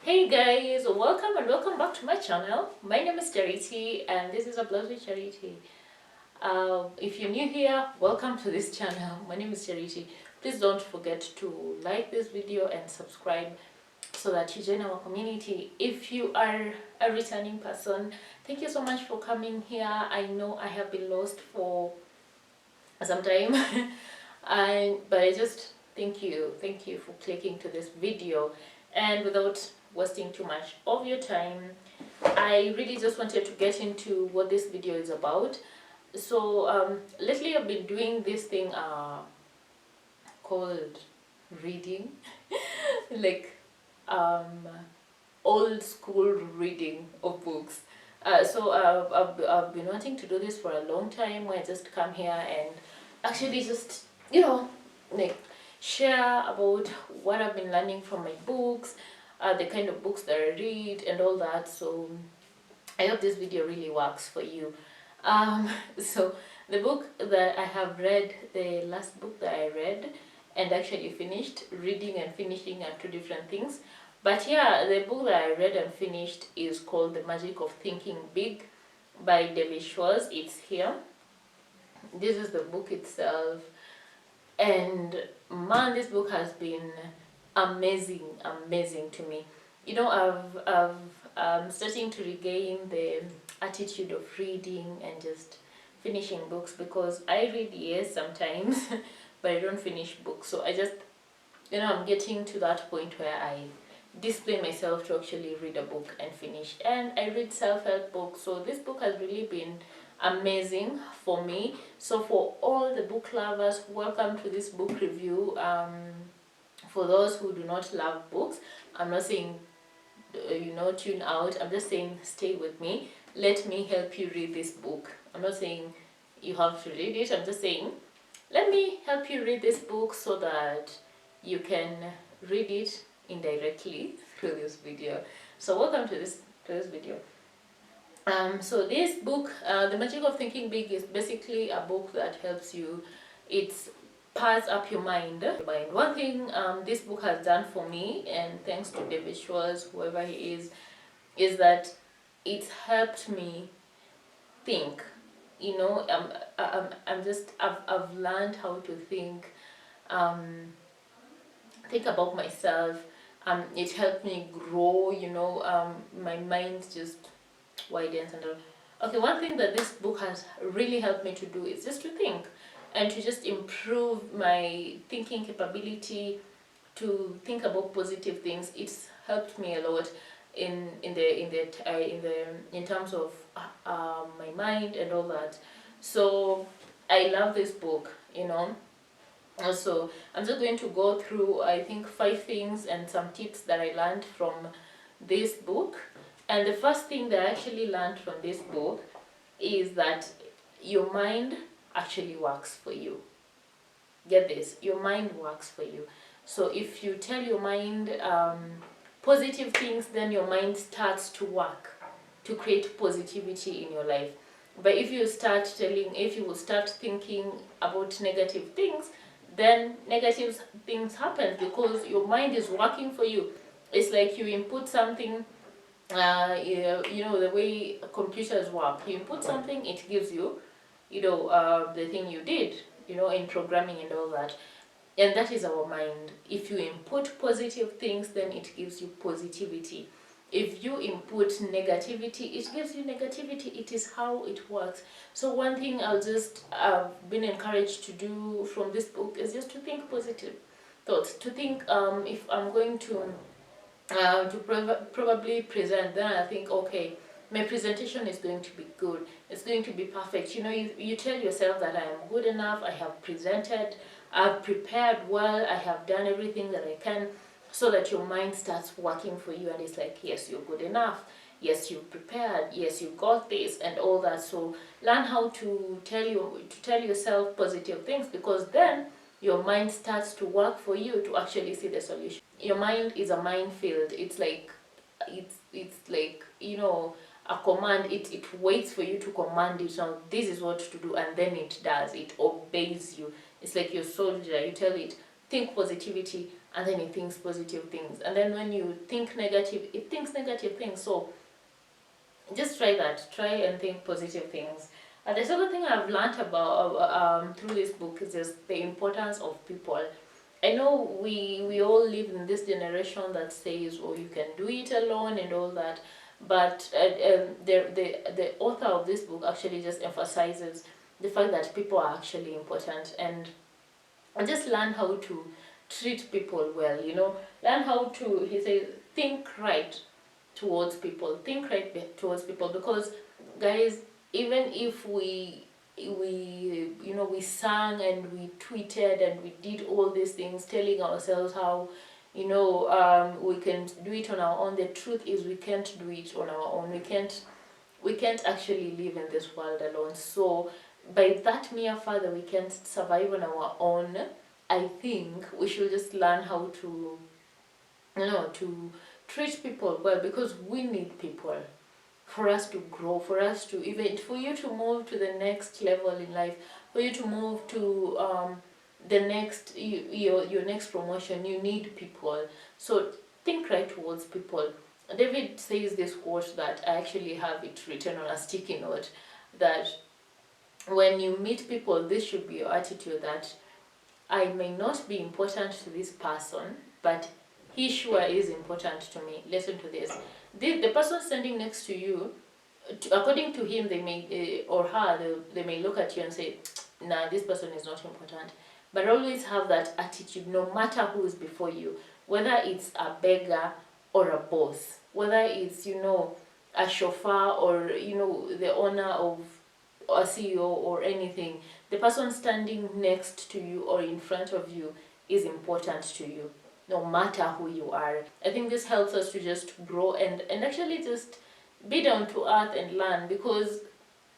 Hey guys, welcome and welcome back to my channel. My name is Charity and this is a Blog with Charity. If you're new here, welcome to this channel. My name is Charity. Please don't forget to like this video and subscribe so that you join our community. If you are a returning person, thank you so much for coming here. I know I have been lost for some time but I just thank you for clicking to this video. And without wasting too much of your time, I really just wanted to get into what this video is about. So lately I've been doing this thing called reading like old school reading of books. I've been wanting to do this for a long time, where I just come here and actually just, like share about what I've been learning from my books, the kind of books that I read and all that. So I hope this video really works for you. So the book that I have read, the last book that I read and actually finished, reading and finishing are two different things. But yeah, the book that I read and finished is called The Magic of Thinking Big by David Schwartz. It's here. This is the book itself. And man, this book has been amazing to me. I'm starting to regain the attitude of reading and just finishing books, because I read, yes, sometimes but I don't finish books. So I just, I'm getting to that point where I discipline myself to actually read a book and finish. And I read self-help books, so this book has really been amazing for me. So for all the book lovers, welcome to this book review. For those who do not love books, I'm not saying tune out. I'm just saying stay with me, let me help you read this book. I'm not saying you have to read it. I'm just saying let me help you read this book so that you can read it indirectly through this video. So welcome to this video. So this book, The Magic of Thinking Big, is basically a book that helps you. It's powers up your mind. One thing this book has done for me, and thanks to David Schwartz, whoever he is that it's helped me think. I've learned how to think about myself. It helped me grow. My mind just widens and all. Okay, one thing that this book has really helped me to do is just to think and to just improve my thinking capability, to think about positive things. It's helped me a lot in terms of my mind and all that. So I love this book. Also, I'm just going to go through, I think, 5 things and some tips that I learned from this book. And the first thing that I actually learned from this book is that your mind actually works for you. Get this, your mind works for you. So if you tell your mind positive things, then your mind starts to work to create positivity in your life. But if you start thinking about negative things, then negative things happen, because your mind is working for you. It's like you input something. The way computers work, you input something, it gives you the thing you did, in programming and all that. And that is our mind. If you input positive things, then it gives you positivity. If you input negativity, it gives you negativity. It is how it works. So one thing I've been encouraged to do from this book is just to think positive thoughts. To think, if I'm going to probably present, then I think, okay, my presentation is going to be good, it's going to be perfect. You tell yourself that I am good enough, I have presented, I've prepared well, I have done everything that I can, so that your mind starts working for you, and it's like, yes, you're good enough, yes, you've prepared, yes, you got this and all that. So learn how to tell yourself positive things, because then your mind starts to work for you to actually see the solution. Your mind is a minefield. It's like a command. It waits for you to command it. Now this is what to do, and then it does. It obeys you. It's like your soldier. You tell it, think positivity, and then it thinks positive things. And then when you think negative, it thinks negative things. So just try that. Try and think positive things. And the second thing I've learned about through this book is just the importance of people. I know we all live in this generation that says, "Oh, you can do it alone" and all that, but the author of this book actually just emphasizes the fact that people are actually important, and just learn how to treat people well. Learn how to, he says, think right towards people. Think right towards people, because guys, even if we sang and we tweeted and we did all these things telling ourselves how we can do it on our own, the truth is we can't do it on our own. We can't actually live in this world alone. So by that mere fact that we can't survive on our own, I think we should just learn how to to treat people well, because we need people for us to grow, for you to move to the next level in life, for you to move to the next your next promotion. You need people. So think right towards people. David says this quote that I actually have it written on a sticky note, that when you meet people, this should be your attitude, that I may not be important to this person, but he sure is important to me. Listen to this. The person standing next to you, according to him, they may or her, they may look at you and say, "Nah, this person is not important." But always have that attitude, no matter who is before you, whether it's a beggar or a boss, whether it's a chauffeur or the owner of a CEO or anything. The person standing next to you or in front of you is important to you, no matter who you are. I think this helps us to just grow and actually just be down to earth and learn, because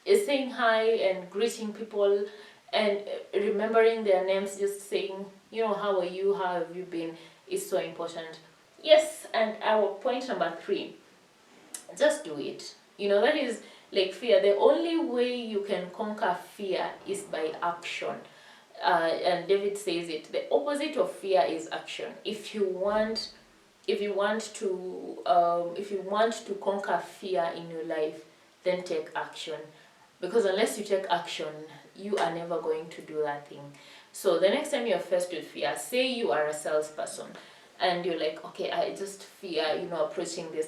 saying hi and greeting people and remembering their names, just saying, how are you, how have you been, is so important. Yes, and our point number 3, just do it. That is like fear. The only way you can conquer fear is by action. And David says it. The opposite of fear is action. If you want to conquer fear in your life, then take action. Because unless you take action, you are never going to do that thing. So the next time you're faced with fear, say you are a salesperson, and you're like, okay, I just fear, approaching this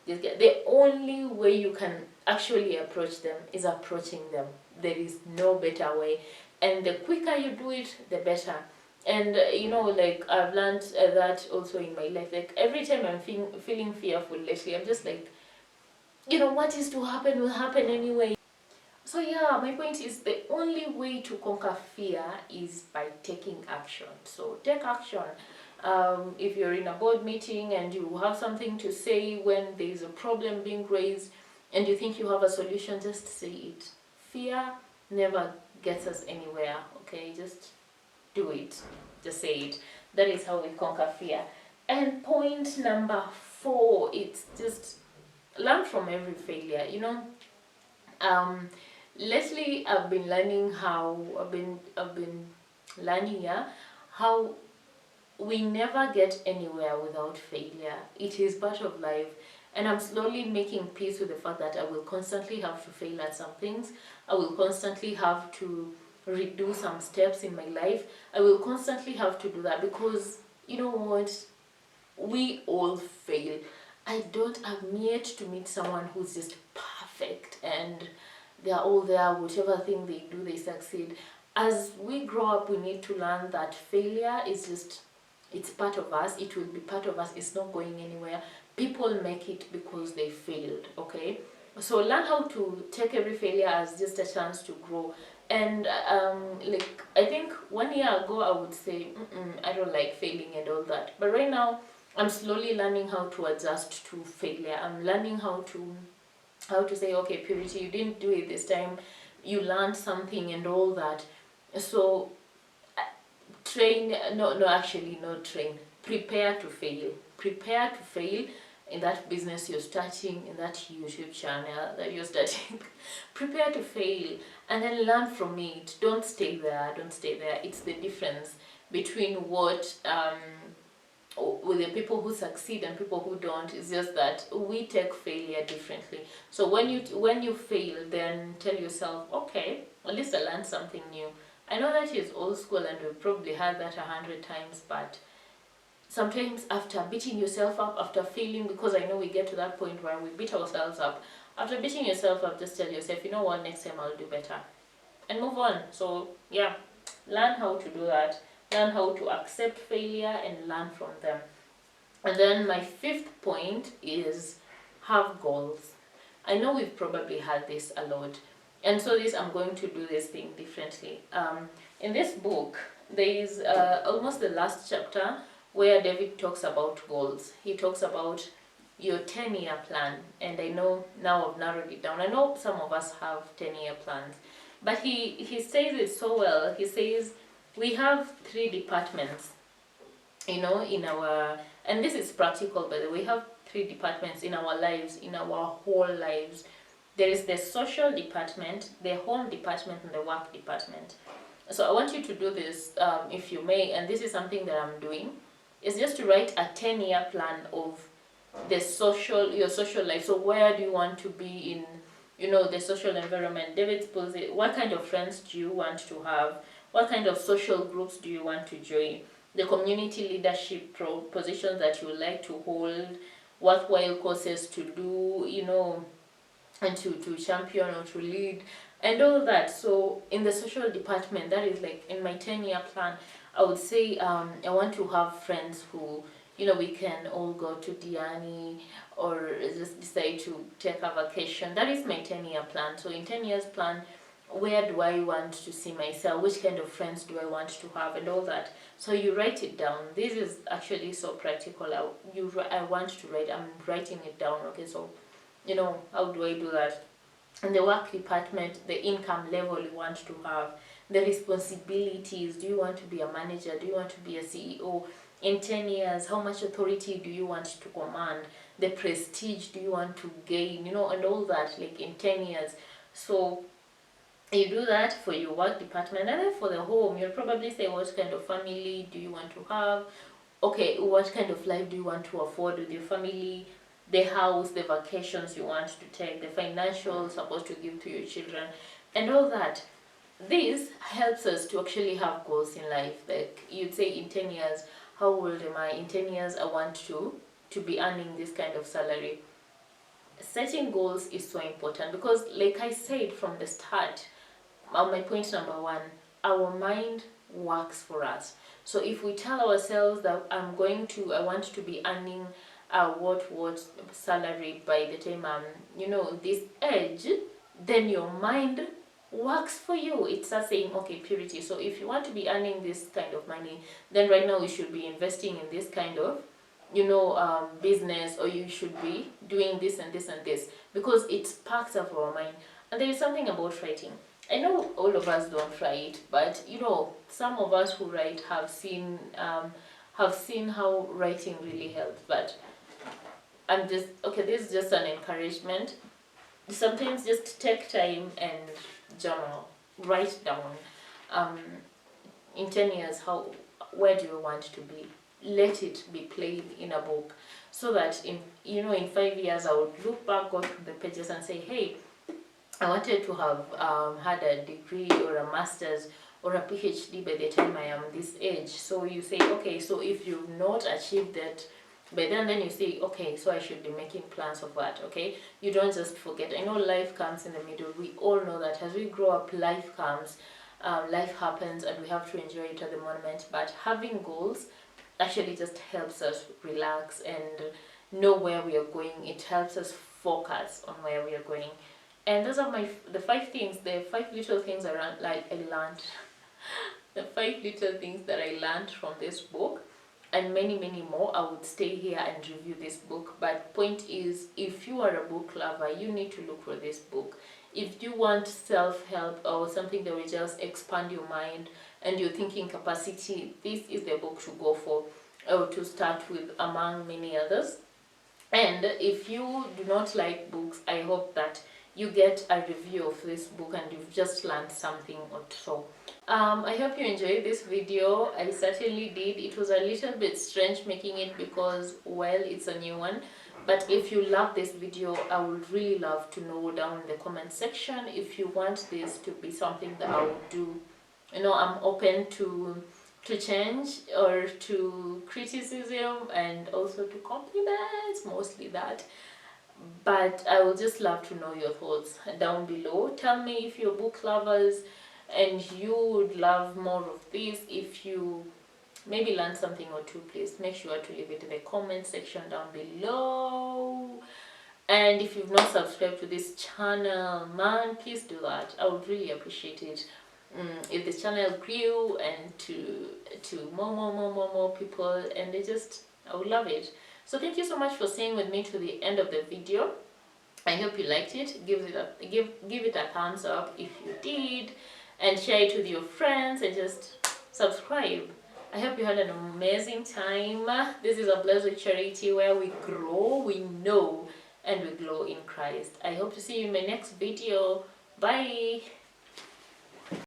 guy. The only way you can actually approach them is approaching them. There is no better way. And the quicker you do it, the better. And like I've learned that also in my life. Like every time I'm feeling fearful lately, I'm just like, what is to happen will happen anyway. So yeah, my point is the only way to conquer fear is by taking action. So take action. If you're in a board meeting and you have something to say when there's a problem being raised and you think you have a solution, just say it. Fear never gets us anywhere, okay? Just do it. Just say it. That is how we conquer fear. And point number 4, it's just learn from every failure. Lately I've been learning how how we never get anywhere without failure. It is part of life. And I'm slowly making peace with the fact that I will constantly have to fail at some things. I will constantly have to redo some steps in my life. I will constantly have to do that, because you know what? We all fail. I'm yet to meet someone who's just perfect and they're all there, whatever thing they do, they succeed. As we grow up, we need to learn that failure is just, it's part of us. It will be part of us. It's not going anywhere. People make it because they failed, okay? So learn how to take every failure as just a chance to grow. And like I think 1 year ago I would say, I don't like failing and all that. But right now I'm slowly learning how to adjust to failure. I'm learning how to say, okay, Purity, you didn't do it this time. You learned something and all that. So prepare to fail. Prepare to fail in that business you're starting, in that YouTube channel that you're starting. Prepare to fail and then learn from it. Don't stay there. It's the difference between what with the people who succeed and people who don't. It's just that we take failure differently. So when you fail, then tell yourself, okay, at least I learned something new. I know that is old school and we've probably heard that 100 times, but sometimes after beating yourself up, after failing, because I know we get to that point where we beat ourselves up, after beating yourself up, just tell yourself, you know what, next time I'll do better, and move on. So yeah, learn how to do that, learn how to accept failure and learn from them. And then my fifth point is have goals. I know we've probably had this a lot, and so I'm going to do this thing differently. In this book, there is almost the last chapter where David talks about goals. He talks about your 10-year plan, and I know now I've narrowed it down. I know some of us have 10-year plans, but he says it so well. He says we have 3 departments, in our, and this is practical by the way. We have 3 departments in our lives, in our whole lives. There is the social department, the home department, and the work department. So I want you to do this, if you may, and this is something that I'm doing, is just to write a 10-year plan of your social life. So where do you want to be in, the social environment? David poses it, what kind of friends do you want to have? What kind of social groups do you want to join? The community leadership positions that you would like to hold, worthwhile courses to do, and to champion or to lead, and all that. So in the social department, that is like in my 10-year plan, I would say I want to have friends who, we can all go to Diani or just decide to take a vacation. That is my 10-year plan. So in 10 years plan, where do I want to see myself? Which kind of friends do I want to have, and all that. So you write it down. This is actually so practical. I want to write. I'm writing it down. Okay, so how do I do that? In the work department, the income level you want to have, the responsibilities. Do you want to be a manager? Do you want to be a CEO? In 10 years, how much authority do you want to command? The prestige do you want to gain? And all that, like in 10 years. So you do that for your work department, and then for the home, you'll probably say, what kind of family do you want to have? Okay, what kind of life do you want to afford with your family? The house, the vacations you want to take, the financial support to give to your children, and all that. This helps us to actually have goals in life. Like you'd say, in 10 years, how old am I? In 10 years, I want to be earning this kind of salary. Setting goals is so important because, like I said from the start, my point number 1, our mind works for us. So if we tell ourselves that I want to be earning what salary by the time I'm this age, then your mind works for you. It starts saying, okay, purity. So if you want to be earning this kind of money, then right now you should be investing in this kind of business, or you should be doing this and this and this, because it sparks up our mind. And there is something about writing. I know all of us don't write, but some of us who write have seen how writing really helps. But this is just an encouragement. Sometimes just take time and journal, write down. In 10 years, where do you want to be? Let it be played in a book, so that in 5 years I would look back, go through the pages, and say, hey, I wanted to have had a degree or a master's or a PhD by the time I am this age. So you say, okay, so if you've not achieved that by then you say, okay, so I should be making plans of that. Okay, you don't just forget. I know life comes in the middle. We all know that as we grow up, life comes, life happens, and we have to enjoy it at the moment. But having goals actually just helps us relax and know where we are going. It helps us focus on where we are going. And those are the 5 things, the 5 little things I learned, the 5 little things that I learned from this book, and many, many more. I would stay here and review this book, but point is, if you are a book lover, you need to look for this book. If you want self-help or something that will just expand your mind and your thinking capacity, this is the book to go for, or to start with, among many others. And if you do not like books, I hope that you get a review of this book and you've just learned something or so. I hope you enjoyed this video. I certainly did. It was a little bit strange making it because, well, it's a new one. But if you love this video, I would really love to know down in the comment section if you want this to be something that I would do. You know, I'm open to change or to criticism and also to compliments, mostly that. But I would just love to know your thoughts down below. Tell me if you're book lovers and you would love more of this. If you maybe learn something or two, please make sure to leave it in the comment section down below. And if you've not subscribed to this channel, man, please do that. I would really appreciate it. If this channel grew and to more people, and I would love it. So thank you so much for staying with me to the end of the video. I hope you liked it. Give it a thumbs up if you did, and share it with your friends, and just subscribe. I hope you had an amazing time. This is a Blessed with Charity, where we grow, we know, and we glow in Christ. I hope to see you in my next video. Bye.